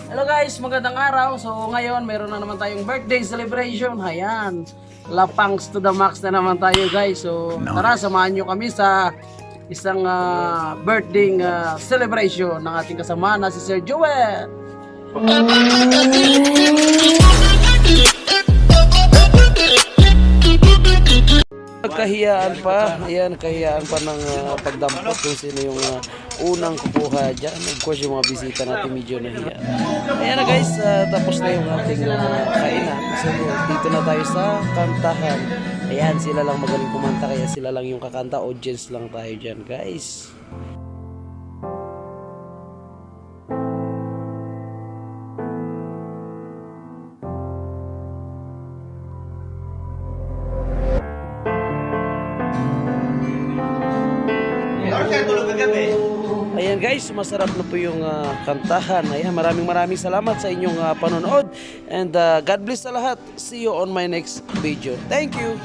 Hello guys, magandang araw. So ngayon, meron na naman tayong birthday celebration. Ayan, lapangs to the max na naman tayo guys. So tara, samahan nyo kami sa isang birthday celebration ng ating kasama na si Sir Joel. Kahiyaan pa, ayan, kahiyaan pa ng pagdampot kung sino yung unang kukuha dyan. Of course, yung mga bisita natin medyo nahiya. Ayan na guys, tapos na yung ating kainan. So, dito na tayo sa kantahan. Ayan, sila lang magaling kumanta, kaya sila lang yung kakanta. Audience lang tayo dyan guys. Ayan guys, masarap na po yung kantahan. Ayan, maraming salamat sa inyong panonood. And God bless sa lahat. See you on my next video. Thank you.